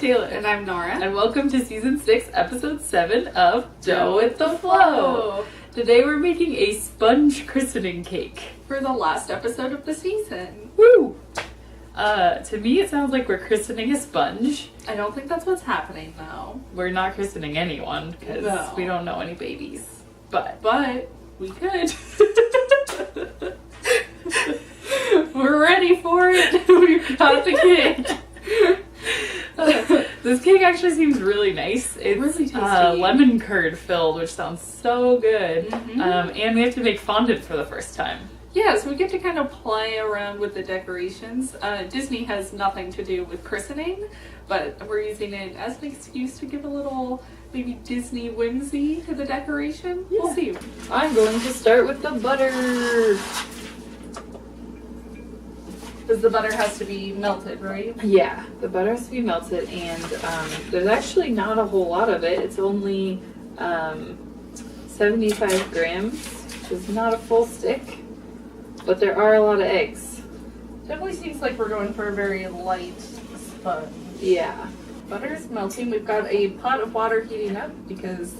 Taylor. And I'm Nora. And welcome to Season 6, Episode 7 of Dough with the Flow. Today we're making a sponge christening cake. For the last episode of the season. Woo! To me it sounds like we're christening a sponge. I don't think that's what's happening though. We're not christening anyone because we don't know any babies. But we could. We're ready for it. We've got the cake. This cake actually seems really nice. It's really tasty. Lemon curd filled, which sounds so good. Mm-hmm. And we have to make fondant for the first time. Yeah, so we get to kind of play around with the decorations. Disney has nothing to do with christening, but we're using it as an excuse to give a little maybe Disney whimsy to the decoration. Yeah. We'll see. I'm going to start with the butter. Because the butter has to be melted, right? Yeah, the butter has to be melted, and there's actually not a whole lot of it. It's only 75 grams, which is not a full stick, but there are a lot of eggs. Definitely seems like we're going for a very light sponge. Yeah. Butter's melting. We've got a pot of water heating up because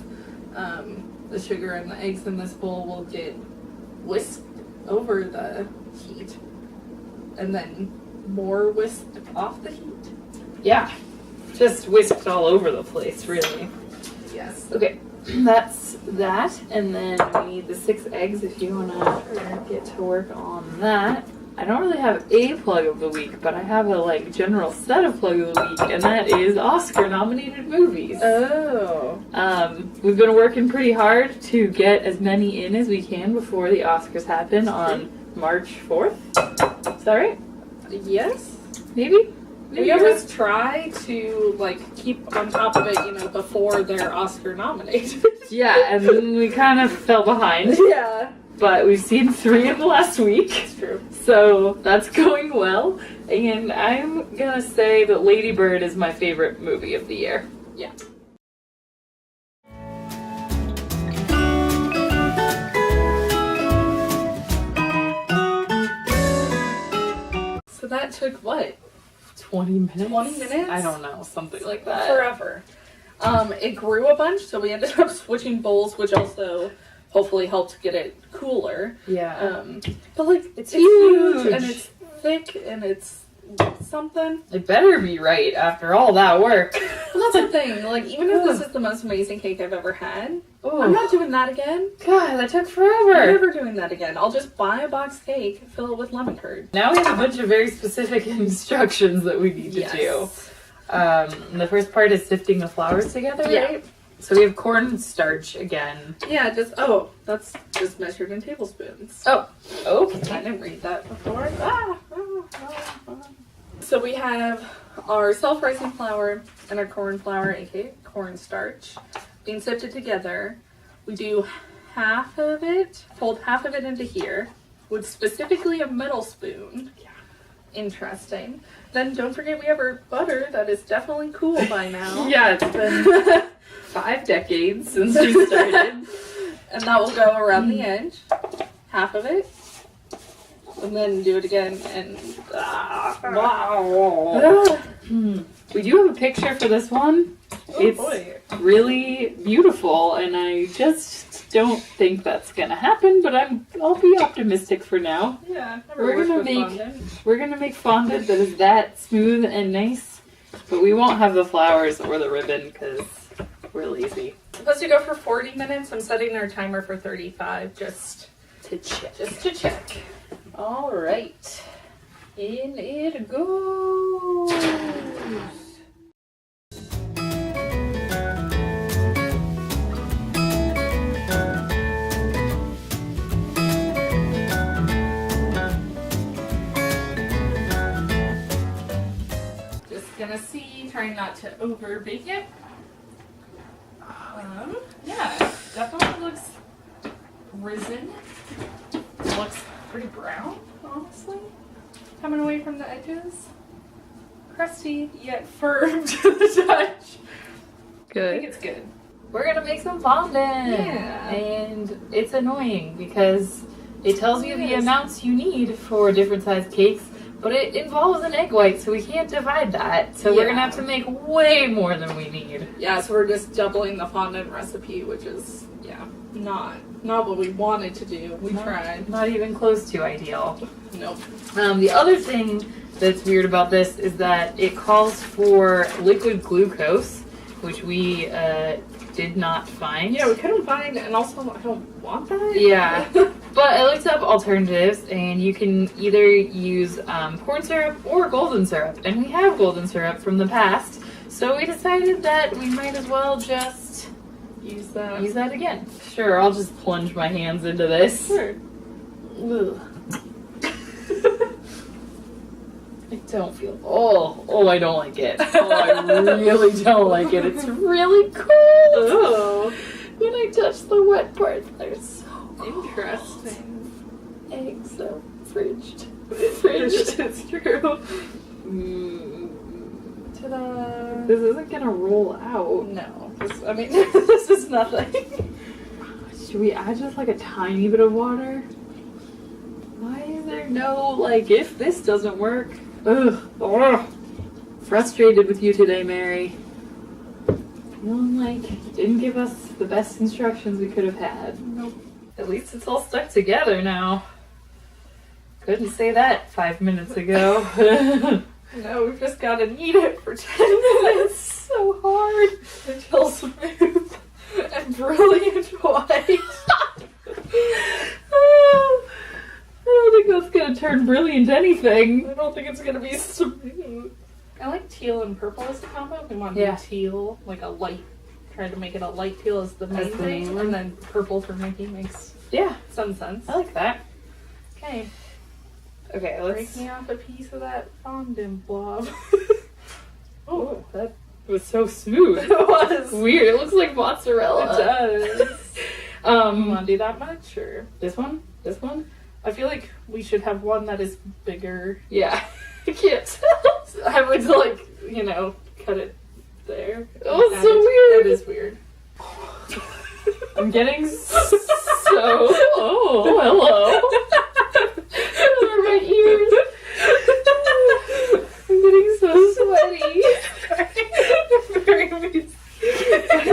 the sugar and the eggs in this bowl will get whisked over the heat. And then more whisked off the heat. Yeah, just whisked all over the place, really. Yes. Okay, that's that. And then we need the 6 eggs if you want to get to work on that. I don't really have a plug of the week, but I have a general set of plug of the week, and that is Oscar-nominated movies. Oh. We've been working pretty hard to get as many in as we can before the Oscars happen on March 4th. Is that right? Yes. Maybe we always try to keep on top of it, before they're Oscar nominated. Yeah, and then we kind of fell behind. Yeah. But we've seen 3 in the last week. It's true. So that's going well. And I'm gonna say that Lady Bird is my favorite movie of the year. Yeah. So that took what? 20 minutes? 20 minutes? I don't know, something like that. Forever. It grew a bunch, so we ended up switching bowls, which also hopefully helped get it cooler. Yeah. But it's huge and it's thick and it's something. It better be right after all that work. Well, that's the thing. Even if this is the most amazing cake I've ever had, Ooh. I'm not doing that again. God, that took forever. I'm never doing that again. I'll just buy a box cake, fill it with lemon curd. Now we have a bunch of very specific instructions that we need to do. The first part is sifting the flours together, right? So we have cornstarch again. Yeah, that's just measured in tablespoons. Oh, okay. I didn't read that before. So we have our self-rising flour and our corn flour, aka cornstarch, being sifted together. We do half of it, fold half of it into here, with specifically a metal spoon. Yeah. Interesting. Then don't forget we have our butter that is definitely cool by now. Yeah, it's been 5 decades since we started. And that will go around the edge. Half of it. And then do it again and wow. We do have a picture for this one. It's really beautiful, and I just don't think that's gonna happen, but I'll be optimistic for now. Yeah, we're gonna make fondant that is that smooth and nice, but we won't have the flowers or the ribbon because we're lazy. Supposed to go for 40 minutes. I'm setting our timer for 35 just to check. All right, in it goes. Gonna see, trying not to over bake it. Yeah, definitely looks risen. Looks pretty brown, honestly. Coming away from the edges. Crusty, yet firm to the touch. Good. I think it's good. We're gonna make some fondant. Yeah. And it's annoying because it tells you the amounts you need for different size cakes, But it involves an egg white, so we can't divide that. So we're Yeah. gonna have to make way more than we need. Yeah, so we're just doubling the fondant recipe, which is, yeah, not what we wanted to do. We tried. Not even close to ideal. Nope. The other thing that's weird about this is that it calls for liquid glucose, which we did not find. Yeah, we couldn't find, and also I don't want that. Yeah. But I looked up alternatives, and you can either use corn syrup or golden syrup. And we have golden syrup from the past, so we decided that we might as well just Use that. use that again. Sure, I'll just plunge my hands into this. Sure. Ugh. I don't feel. Oh, I don't like it. Oh, I really don't like it. It's really cold. Oh, When I touch the wet parts, they're so cold. interesting. Eggs so fridged. It's true. Ta-da. This isn't gonna roll out. No, this is nothing. Should we add just like a tiny bit of water? Why is there no, like, if this doesn't work? Ugh. Frustrated with you today, Mary. Feeling like you didn't give us the best instructions we could have had. Nope. At least it's all stuck together now. Couldn't say that 5 minutes ago. No, we've just got to knead it for 10 minutes. So hard. Until smooth and brilliant white. I don't think that's gonna turn brilliant anything. I don't think it's going to be smooth. I like teal and purple as a combo. We want to Yeah. do teal, like a light. Try to make it a light teal as the main As the thing, main one. and then purple for Mickey makes Yeah, some sense. I like that. Okay, Okay, break let's. me off a piece of that fondant blob. Oh, That was so smooth. it was. Weird. It looks like mozzarella. It does. You Um, want to do that much, or? this one. This one. I feel like we should have one that is bigger. Yeah. I can't tell. I would cut it there. Oh, it's Add so it. weird. It is weird. I'm getting so. Oh, hello. Over my ears. I'm getting so sweaty.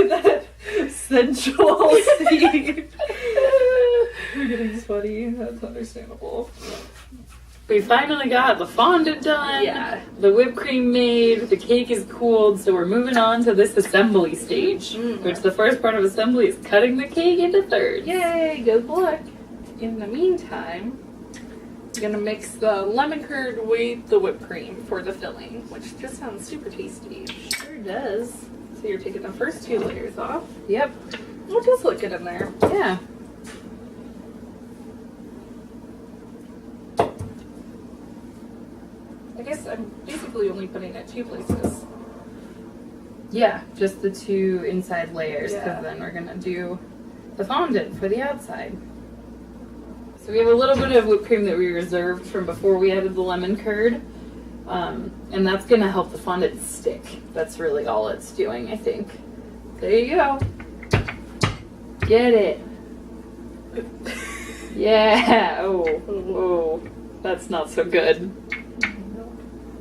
That sensual scene. We're getting sweaty. That's understandable. We finally got the fondant done. Yeah. The whipped cream made. The cake is cooled. So we're moving on to this assembly stage. Which the first part of assembly is cutting the cake into thirds. Yay! Good luck. In the meantime, we're gonna mix the lemon curd with the whipped cream for the filling, which just sounds super tasty. Sure does. So you're taking the first 2 layers off. Yep. We'll just look it in there. Yeah. I guess I'm basically only putting it 2 places. Yeah, just the 2 inside layers, because Yeah. then we're gonna do the fondant for the outside. So we have a little bit of whipped cream that we reserved from before we added the lemon curd, and that's gonna help the fondant stick. That's really all it's doing, I think. There you go. Get it. Yeah. Oh, that's not so good.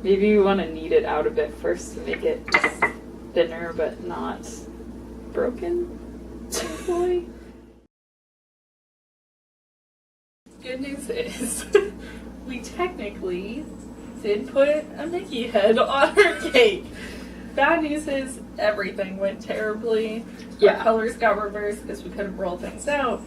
Maybe we want to knead it out a bit first to make it thinner but not broken. Hopefully. Good news is, we technically did put a Mickey head on our cake. Bad news is, everything went terribly. Yeah. Our colors got reversed because we couldn't roll things out.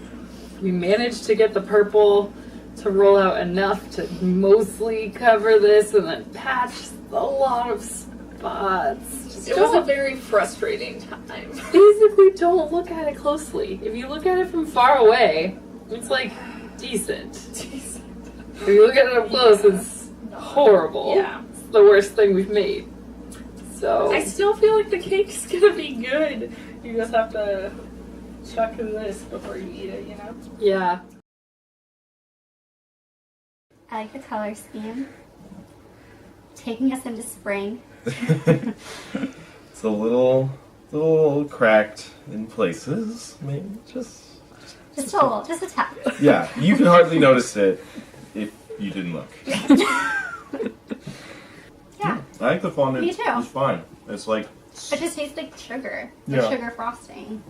We managed to get the purple to roll out enough to mostly cover this and then patch a lot of spots. Just It was a don't- very frustrating time. basically don't look at it closely. If you look at it from far away, it's like decent. If you look at it up close, it's horrible. Yeah. It's the worst thing we've made. So I still feel like the cake's gonna be good. You just have to chuck this before you eat it, you know? yeah. I like the color scheme. Taking us into spring. It's a little cracked in places. Maybe just Just a little, just a tap. yeah. You can hardly notice it if you didn't look. Yeah. I think the fondant Me too. is fine. It's like It just tastes like sugar. The Yeah. sugar frosting.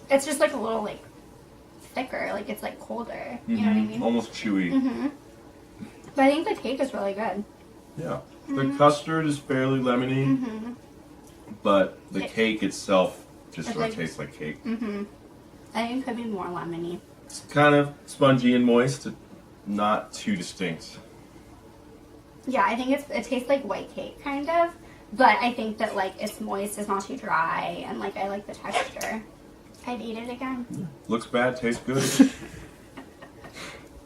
It's just like a little like thicker, like it's like colder. You know what I mean? almost chewy. Mm-hmm. But I think the cake is really good. Yeah. The custard is fairly lemony, Mm-hmm. but the It- cake itself just It's sort of like- tastes like cake. Mm-hmm. I think it could be more lemony. It's kind of spongy and moist, not too distinct. Yeah, I think it tastes like white cake kind of, but I think that like it's moist, it's not too dry, and like I like the texture. I'd eat it again. Looks bad, tastes good.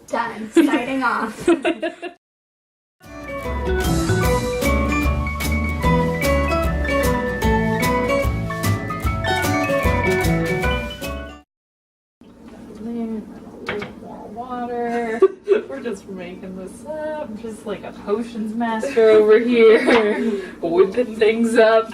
Done. Starting off. More water. We're just making this up. Just like a potions master over here. Whipping things up.